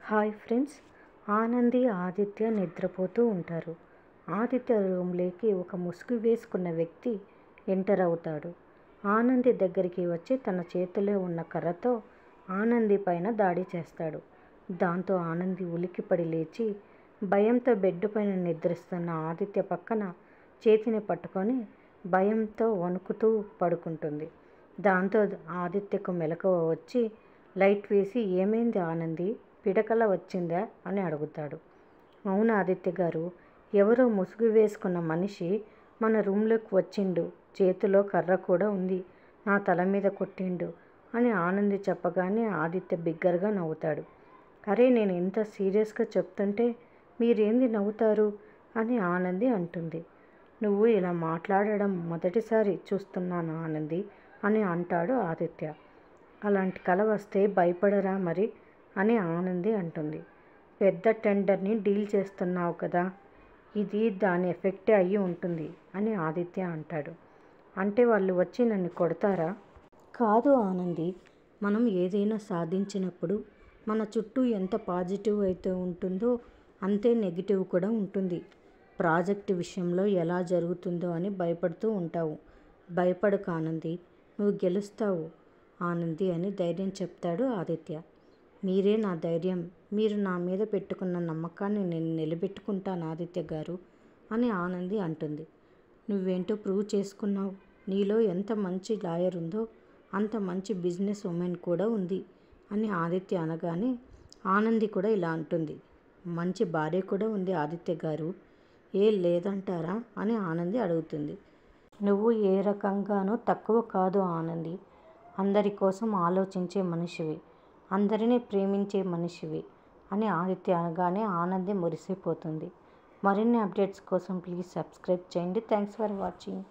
Hi friends, Anandi Aditya నిద్రపోతూ ఉంటారు. ఆదిత్య రూమ్లోకి ఒక ముసుగు వేసుకున్న వ్యక్తి ఎంటర్ అవుతాడు. ఆనంది దగ్గరికి వచ్చి తన చేతిలో ఉన్న కర్రతో ఆనంది పైన దాడి చేస్తాడు. దాంతో ఆనంది ఉలిక్కిపడి లేచి భయంతో బెడ్ పైన నిద్రిస్తున్న ఆదిత్య పక్కన చేతిని పట్టుకొని భయంతో వణుకుతూ పడుకుంటుంది. దాంతో ఆదిత్యకు మెలకువ వచ్చి లైట్ వేసి ఏమైంది ఆనంది, పిడకల వచ్చిందా అని అడుగుతాడు. అవును ఆదిత్య గారు, ఎవరో ముసుగు వేసుకున్న మనిషి మన రూమ్లోకి వచ్చిండు, చేతిలో కర్ర కూడా ఉంది, నా తల మీద కొట్టిండు అని ఆనంది చెప్పగానే ఆదిత్య బిగ్గరగా నవ్వుతాడు. అరే, నేను ఇంత సీరియస్గా చెప్తుంటే మీరేంది నవ్వుతారు అని ఆనంది అంటుంది. నువ్వు ఇలా మాట్లాడడం మొదటిసారి చూస్తున్నాను ఆనంది అని అంటాడు ఆదిత్య. అలాంటి కల వస్తే భయపడరా మరి అని ఆనంది అంటుంది. పెద్ద టెండర్ని డీల్ చేస్తున్నావు కదా, ఇది దాని ఎఫెక్టే అయ్యి ఉంటుంది అని ఆదిత్య అంటాడు. అంటే వాళ్ళు వచ్చి నన్ను కొడతారా? కాదు ఆనంది, మనం ఏదైనా సాధించినప్పుడు మన చుట్టూ ఎంత పాజిటివ్ అయితే ఉంటుందో అంతే నెగిటివ్ కూడా ఉంటుంది. ప్రాజెక్టు విషయంలో ఎలా జరుగుతుందో అని భయపడుతూ ఉంటావు. భయపడకు ఆనంది, నువ్వు గెలుస్తావు ఆనంది అని ధైర్యం చెప్తాడు ఆదిత్య. మీరే నా ధైర్యం, మీరు నా మీద పెట్టుకున్న నమ్మకాన్ని నేను నిలబెట్టుకుంటాను ఆదిత్య గారు అని ఆనంది అంటుంది. నువ్వేంటో ప్రూవ్ చేసుకున్నావు. నీలో ఎంత మంచి లాయర్ ఉందో అంత మంచి బిజినెస్ ఉమెన్ కూడా ఉంది అని ఆదిత్య అనగానే ఆనంది కూడా ఇలా అంటుంది. మంచి భార్య కూడా ఉంది ఆదిత్య గారు, ఏ లేదంటారా అని ఆనంది అడుగుతుంది. నువ్వు ఏ రకంగానూ తక్కువ కాదు ఆనంది, అందరి కోసం ఆలోచించే మనిషివి, అందరినీ ప్రేమించే మనిషివి అని ఆదిత్య అనగానే ఆనంది మురిసిపోతుంది. మరిన్ని అప్డేట్స్ కోసం ప్లీజ్ సబ్స్క్రైబ్ చేయండి. Thanks for watching.